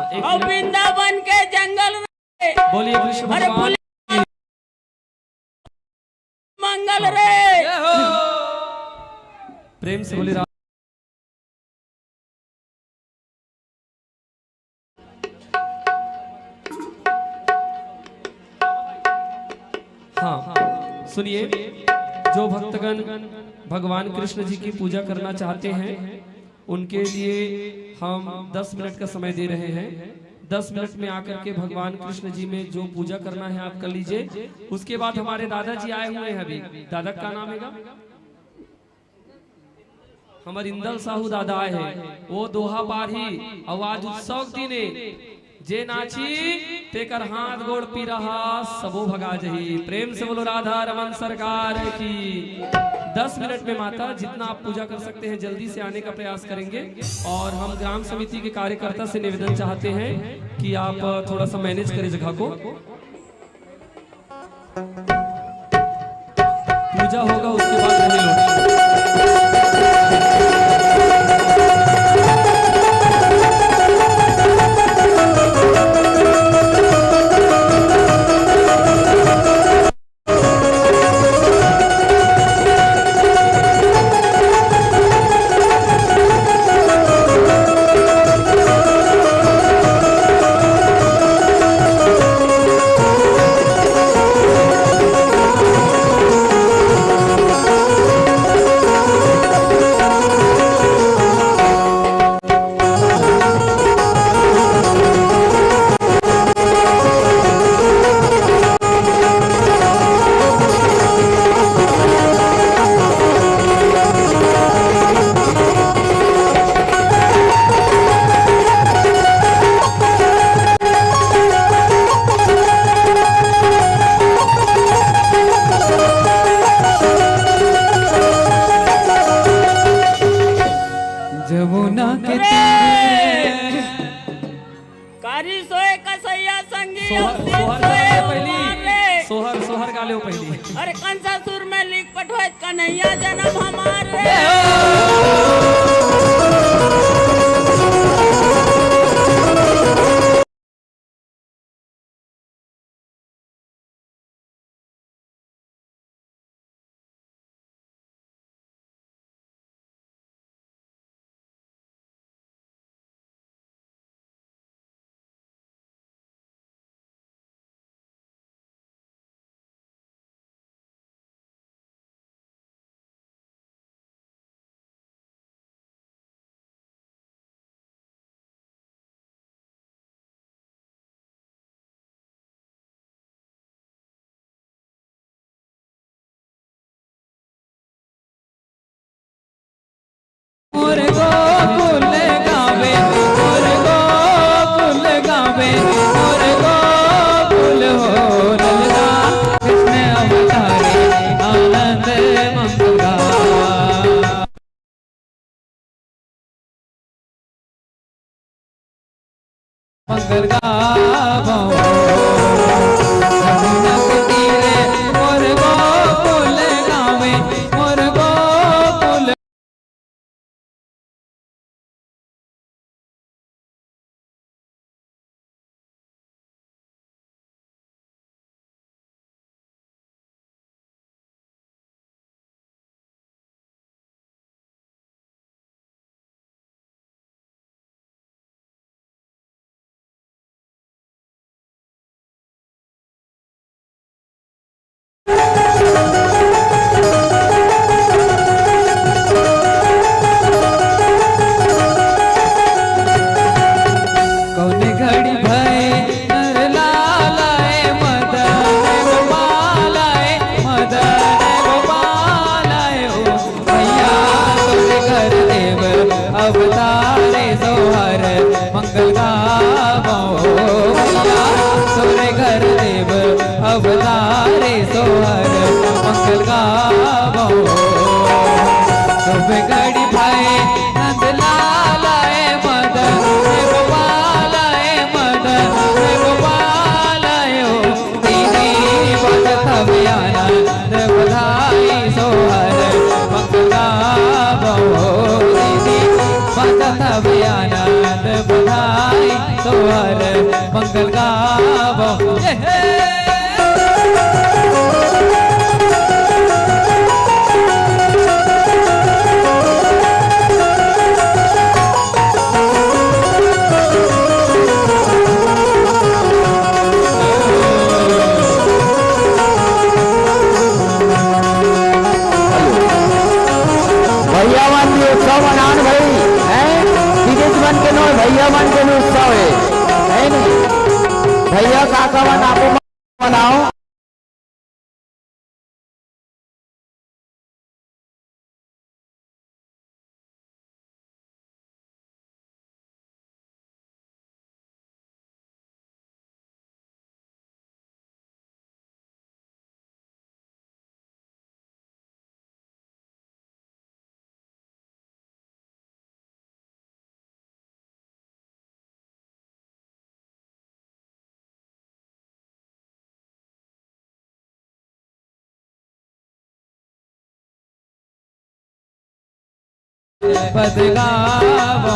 और वृंदावन के जंगल रे बोलिए कृष्ण भगवान मंगल रे। प्रेम से बोले हाँ सुनिए, जो भक्तगण भगवान कृष्ण जी की पूजा करना चाहते हैं उनके लिए हम 10 मिनट का समय दे रहे हैं। 10 मिनट में आकर के भगवान कृष्ण जी में जो पूजा करना है आप कर लीजिए। उसके बाद हमारे दादाजी आए हुए हैं। अभी दादा का नाम है हमारे इंदल साहू दादा आए हैं। वो दोहा पारी आवाज उत्सव दिने जे नाची तेकर हाथ गोड़ पी रहा सबो भगा जही। प्रेम से बोलो राधा रमन सरकार की। 10 मिनट में माता जितना आप पूजा कर सकते हैं जल्दी से आने का प्रयास करेंगे। और हम ग्राम समिति के कार्यकर्ता से निवेदन चाहते हैं कि आप थोड़ा सा मैनेज करें जगह को। पूजा होगा उसके बाद नहीं लौटेंगे। सोहर गा लो पहली। अरे कौन सा सुर में लिख पठोए कन्हैया जन्म हमारे। मोर गोकुल गावे मोर गोकुल गावे मोर गोकुल हो ललना कृष्ण अवतारे आनंद मंगला। मंगल गावो यमुना के तीरे मोर गोकुल गावे मोर गोकुल। अवतारे सोहर मंगल गावो सोरे घर देव अवतारे सोहर मंगल गावो। सुबह घड़ी भाई नंद लालाए मदन गोपालाए मदन गोपालाए दीदी बदत आनंद बधाई सोहर मंगल गावो। आनंद बधाई सोहर भैया मन के उत्सव मनान भाई हैं विदेश मन के नो भैया मन के नो उत्सव है नहीं भैया काका मन आपो मनाओ पद गावो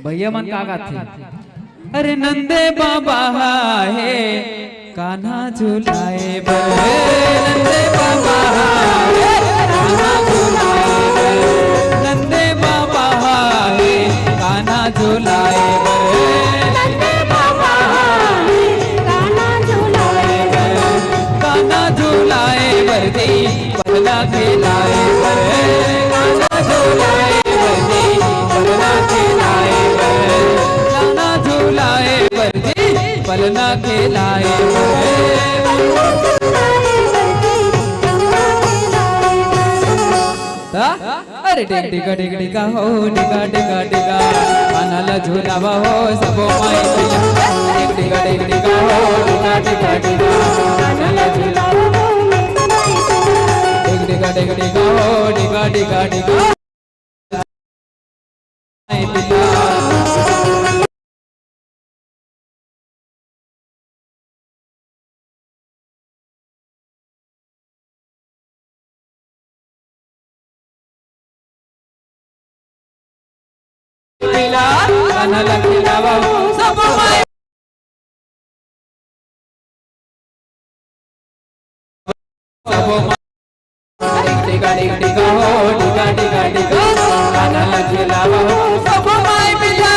भैया मन का गाथे अरे नंदे बाबा है कान्हा झुलाए नंदे बाबा है कान्हा झुलाए नंदे बाबा है कान्हा झुलाए नंदे बाबा है कान्हा झुलाए वर्दी पहला खिलाए कान्हा झुलाए वर्दी पहला खिलाए झूलाए वर्दी पलना खिलाए अरे टिका टिका टिका हो टिका टिका टिका अनल झूलावा हो सबो माई टिका टिका टिका हो टिका टिका टिका अनल झूलावा हो टिका टिका टिका हो टिका टिका टिका कान्हा खिलावा सब माई टिका टिका टिका हो टिका टिका टिका कान्हा खिलावा सब माई पिला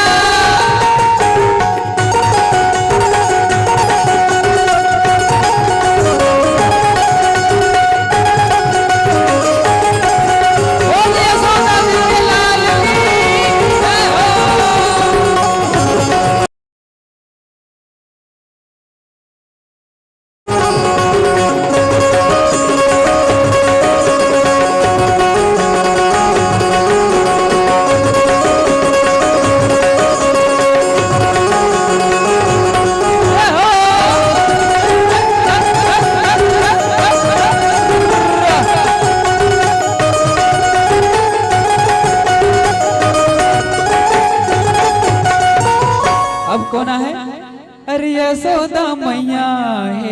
है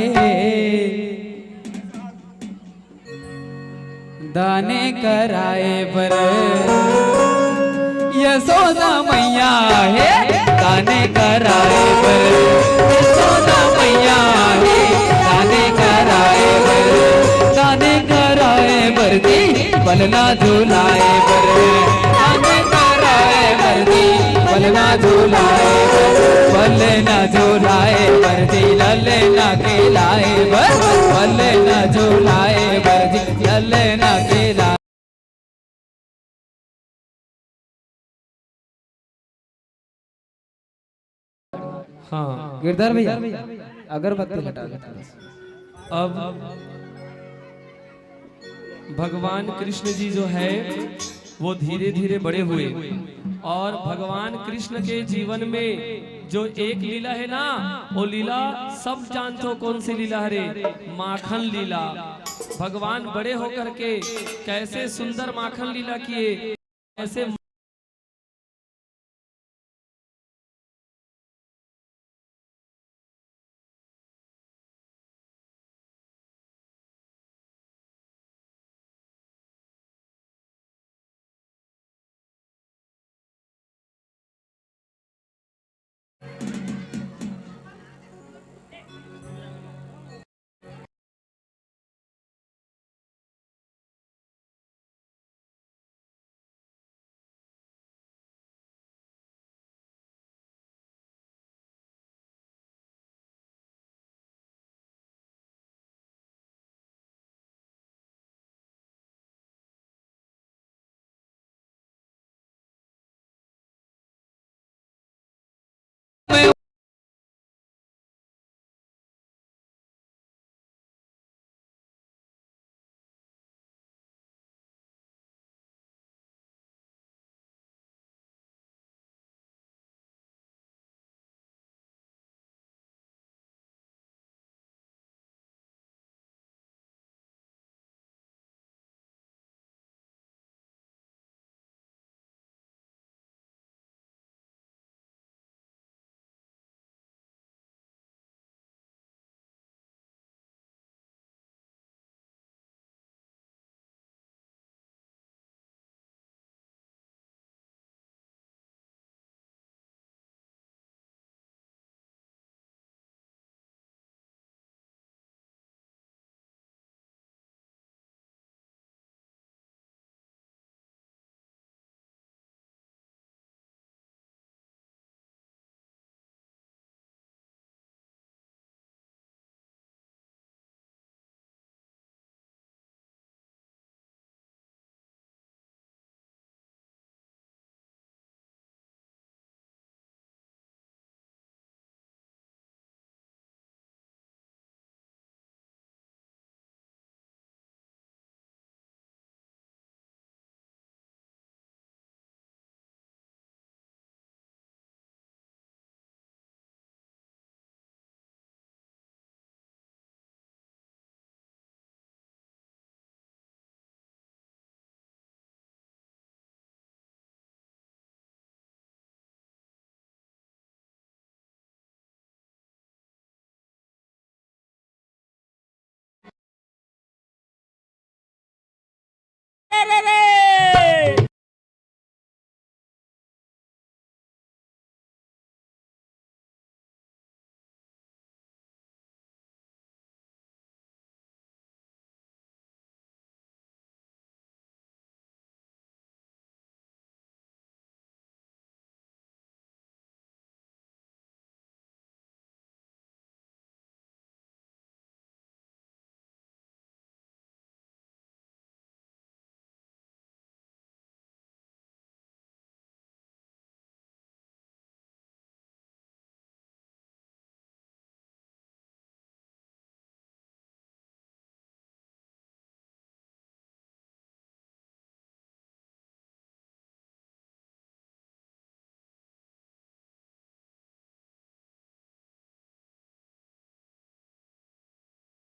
दाने कराए बर यशोदा मैया है दाने कराए बर यशोदा मैया है दाने कराए बर दी बलना झूलाए बर दाने कराए बर दी बलना झूलाए बलना झूलाए बर दी ललना खिलाए बर बलना झूलाए बर दी ललना खिलाए। हाँ, गिरधर भैया अगरबत्ती हटा दो थोड़ा सा। अब भगवान कृष्ण जी जो है वो धीरे धीरे बड़े हुए और भगवान कृष्ण के जीवन में जो एक लीला है ना, वो लीला सब जानते हो कौन सी लीला है रे? माखन लीला। भगवान बड़े होकर के कैसे सुंदर माखन लीला किए, कैसे रे रे रे